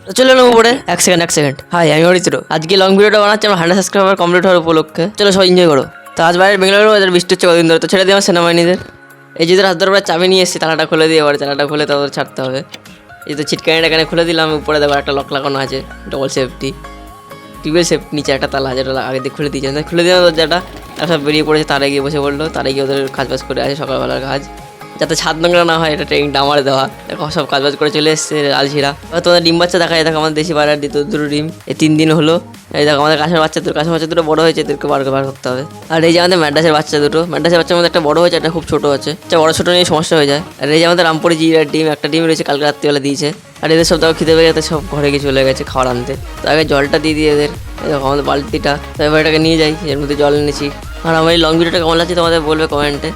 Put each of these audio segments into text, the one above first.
তো চলে এলাম উপরে। এক সেকেন্ড। হাই, আমি অরিত্র। আজকে লং ভিডিওটা বানাচ্ছি আমার 100 সাবস্ক্রাইবার কমপ্লিট হওয়ার উপলক্ষে। চলো সবাই এনজয় করো। তো আজ বাইরে বেঙ্গালুরু বাজার বৃষ্টি হচ্ছে কদিন ধরে, তো ছেড়ে দিয়ে আমার সেনাবাহিনীদের। এই যে হাত ধরে চাবি নিয়ে এসেছি, তালাটা খুলে দিয়ে এবার চালাটা খুলে তাদের ছাড়তে হবে। এই তো ছিটকানিটা এখানে খুলে দিলাম। উপরে দেখো একটা লক লাগানো আছে, ডবল সেফটি, টিউবের সেফটি। নিচে একটা তালা, যেটা আগে দিয়ে খুলে দিয়েছে, খুলে দেওয়া দরজাটা। আর সব বেরিয়ে পড়েছে, তারে গিয়ে বসে পড়লো। তারে গিয়ে ওদের কাজ বাজ করে আছে সকালবেলার কাজ, যাতে ছাদ নোংরা না হয়, এটা ট্রেনিংটা আমার দেওয়া। দেখো সব কাজ বাজ করে চলে এসছে আলছিরা। তোমাদের ডিম বাচ্চা দেখা যায়, দেখো আমাদের দেশি পায়রার দিত দুটো ডিম, এই 3 দিন হলো। এই দেখো আমাদের কাছের বাচ্চা দুটো বড় হয়েছে, এদেরকে বার করতে হবে। আর এই যে আমাদের ম্যাড্রাসের বাচ্চার মধ্যে একটা বড় হয়েছে, একটা খুব ছোট আছে। বড় ছোট নিয়ে সমস্যা হয়ে যায়। আর এই যে আমাদের রামপুরি জিরার ডিম, একটা ডিম রয়েছে, কালকে রাত্রিবেলা দিয়েছে। আর এদের সব দেখো খিদে পেয়ে যাতে সব ঘরে গিয়ে চলে গেছে খাবার আনতে। তো আগে জলটা দিয়ে দিই এদের। দেখো আমাদের বালতিটা, তো এবার এটাকে নিয়ে যাই, এর মধ্যে জল এনেছি। আর আমার এই লং ভিডিওটা কেমন লাগছে তোমাদের বলবে কমেন্টে।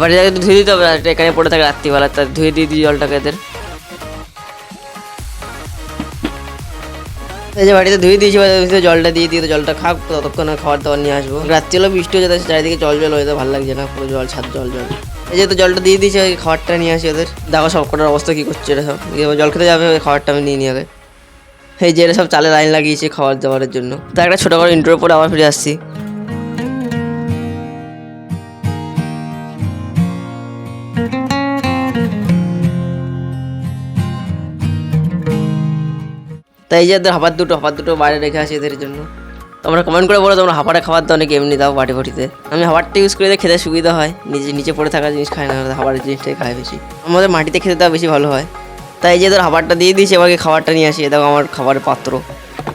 বাড়িতে একটু ধুয়ে দিতে হবে, আর এখানে পড়ে থাকে রাত্রিবেলা, তার ধুয়ে দিয়ে দিই জলটাকে এদের। এই যে বাড়িতে ধুয়ে দিয়েছি, জলটা দিয়ে দিয়ে জলটা খাক, ততক্ষণ খাবার দাবার নিয়ে আসবো। রাত্রিবেলা বৃষ্টি হয়ে যাচ্ছে, চারিদিকে জল হয়ে যায়, ভালো লাগছে না, পুরো জল ছাদ জল। এই যে তো জলটা দিয়ে দিয়েছি, ওই খাবারটা নিয়ে আসি ওদের। দেখো সব কটার অবস্থা কী করছে এরা সব। জল খেতে যাবে, ওই খাবারটা আমি নিয়ে আগে। এই যে এরা সব চালে লাইন লাগিয়েছে খাবার দাবারের জন্য। তো একটা ছোটো করে ইন্ট্রোর পরে আবার ফিরে আসছি। তাই এই যে এদের হাঁপার দুটো বাইরে রেখে আসি এদের জন্য। তোমরা কমেন্ট করে বলো তোমরা হাঁপারে খাবার দাও নাকি এমনি দাও বাটিতে। আমি হাঁপারটা ইউজ করে খেতে সুবিধা হয়, নিচে পড়ে থাকা জিনিস খায় না, হাঁপারের জিনিসটাই খায় বেশি। আমাদের মাটিতে খেতে দেওয়া বেশি ভালো হয়। তাই যে তোর হাঁপারটা দিয়ে দিয়েছি, এবারে খাবারটা নিয়ে আসি। দেখো আমার খাবারের পাত্র,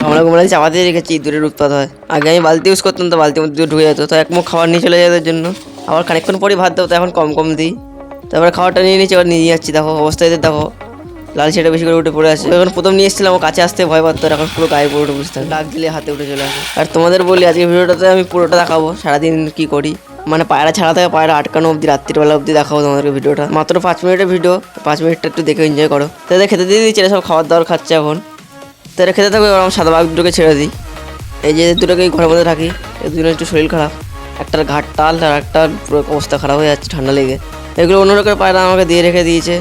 আমরা ঘুমড়া চাপা দিয়ে রেখেছি, দূরের উৎপাত হয়। আগে আমি বালতি ইউজ করতাম, তো বালতির মধ্যে ঢুকে যেত, তো এক মুখ খাবার নিয়ে চলে যায় জন্য। আবার খানিকক্ষণ পরে ভাত দেবো, তো এখন কম দিই। তারপরে খাবারটা নিয়ে নিচ্ছি, এবার নিয়ে যাচ্ছি। দেখো অবস্থা এদের দেখো, লাল সেটা বেশি করে উঠে পড়ে আছে। যখন প্রথম নিয়ে এসেছিলাম ও কাছে আসতে ভয় পাচ্তো, এখন পুরো গায়ে পড়ে বুঝতাম, ডাক দিলে হাতে উঠে চলে আসে। আর তোমাদের বলি আজকে ভিডিওটাতে আমি পুরোটা দেখাবো, সারাদিন কি করি, মানে পায়রা ছাড়া থাকে, পায়রা আটকানো অবধি, রাত্রিবেলা অবধি দেখাবো তোমাদেরকে ভিডিওটা। মাত্র 5 মিনিটের ভিডিও, 5 মিনিটটা একটু দেখে এনজয় করো। তাদের খেতে দিয়ে দিচ্ছি, সব খাবার দাবার খাচ্ছে এখন। তারা খেতে থাকবে, এবার আমার সাদা বাঘ দুটোকে ছেড়ে দিই। এই যে দুটোকে ঘরের মধ্যে রাখি, এই দুজনের একটু শরীর খারাপ, একটার ঘাট টাল, আর একটার পুরো অবস্থা খারাপ হয়ে যাচ্ছে ঠান্ডা লেগে। এগুলো অন্য রকমের পায়রা আমাকে দিয়ে রেখে দিয়েছে,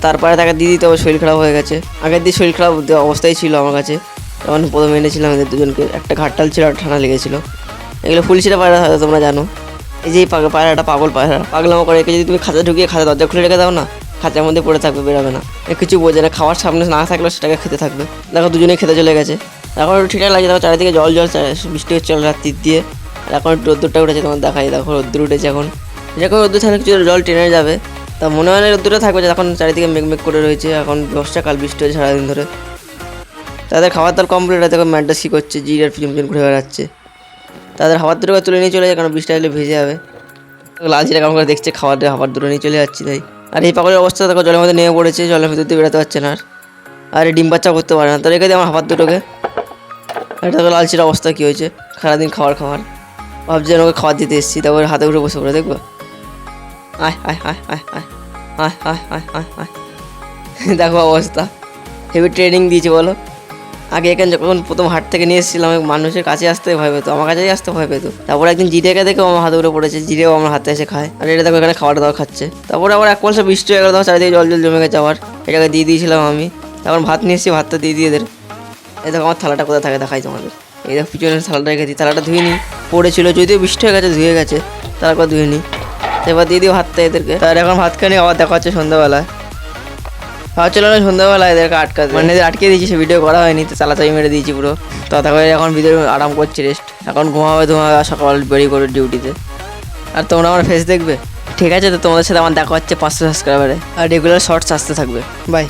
তারপরে তাকে দিয়ে দিতে হবে, শরীর খারাপ হয়ে গেছে। আগের দিয়ে শরীর খারাপ অবস্থায় ছিল আমার কাছে, তখন প্রথমে এনেছিলাম এদের দুজনকে। একটা ঘাটটাল ছিল, একটা ঠান্ডা লেগেছিলো। এগুলো ফুলশিরা পায়রা হয়তো তোমরা জানো। এই যে পায়রাটা পাগল পায়রা, পাগলামো করে। একে যদি তুমি খাঁচা ঢুকিয়ে খাঁচা দরজা খুলে রেখে দাও না, খাঁচার মধ্যে পড়ে থাকবে, বেরোবে না। কিছু বোঝে না, খাওয়ার সামনে না থাকলেও সেটাকে খেতে থাকবে। দেখো দুজনেই খেতে চলে গেছে। এখন একটু ঠিকঠাক লাগছে, দেখো চারিদিকে জল বৃষ্টি হচ্ছে রাত্রি দিয়ে। এখন একটু রোদ্দুরটা উঠেছে, তোমার দেখাই। দেখো রোদ্দুর উঠেছে এখন, যখন রোদ্দুর থাকলে কিছু জল টেনে যাবে, তা মনে হয় না রোদ্দুরটা থাকবে। এখন চারিদিকে মেঘ করে রয়েছে, এখন বর্ষাকাল, বৃষ্টি হয়েছে সারাদিন ধরে। তাদের খাবার দাবার কমপ্লিট হয়, দেখো ম্যাডটা সি করছে, জিরার পিছন ঘুরে বেড়াচ্ছে। তাদের খাবার দুটোকে তুলে নিয়ে চলে যায়, কারণ বৃষ্টি আসলে ভেজে যাবে। লাল জিরা কেমন করে দেখছে, খাবার দুটো নিয়ে চলে যাচ্ছি তাই। আর এই পাগলের অবস্থা দেখো, জলের মধ্যে নেমে পড়েছে, জলের ভিতর দিয়ে বেরোতে পারছে না। আর এই ডিম বাচ্চা করতে পারে না, তো রেখে দিই আমার হাত দুটোকে। আর দেখো লাল জিরার অবস্থা কী হয়েছে, সারাদিন খাবার ভাবছি যেন ওকে খাবার দিতে এসেছি, তারপরে হাতে উঠে বসে পড়ে দেখবো। আয় আয় আয় আয় আয় আয় আয় আয় আয় আয় দেখো অবস্থা, হেভি ট্রেনিং দিয়েছে বলো। আগে এখানে যখন প্রথম হাট থেকে নিয়ে এসেছিলাম, মানুষের কাছে আসতে ভয় পেতো, আমার কাছেই আসতে ভয় পেতো। তারপরে একদিন জিরেকে দেখে আমার হাতে উঠে পড়েছে, জিরেও আমার হাতে এসে খায়। আর এটা দেখো এখানে খাবার দাবার খাচ্ছে। তারপরে আবার এক পয়সা বৃষ্টি হয়ে গেল, তখন চারিদিকে জল জমে গেছে। আবার এটাকে দিয়ে দিয়েছিলাম আমি, তখন ভাত নিয়ে এসেছি, ভাতটা দিয়ে এদের। এই দেখো আমার থালাটা কোথায় থাকে দেখাই তোমাদের। এই দেখো পিছনের থালাটা রেখে দিই, থালাটা ধুয়ে নিই, পড়েছিল, যদিও বৃষ্টি হয়ে গেছে, ধুয়ে গেছে, তারপর ধুয়ে নিই। এবার দিয়ে দিই ভাতটা এদেরকে। তার এখন ভাত খানি আবার দেখা হচ্ছে সন্ধ্যাবেলায়। চলো না সন্ধ্যাবেলা এদেরকে মানে এদের আটকে দিয়েছি, সে ভিডিও করা হয়নি, তো চালাচালি মেরে দিয়েছি পুরো। তো তারপরে এখন ভিডিও আরাম করছি, রেস্ট। এখন ঘুমাবে, সকাল বেরিয়ে করে ডিউটিতে। আর তোমরা আমার ফেস দেখবে, ঠিক আছে? তো তোমাদের সাথে আমার দেখা হচ্ছে 500 সাবস্ক্রাইবারে, আর রেগুলার শর্টস আসতে থাকবে। বাই।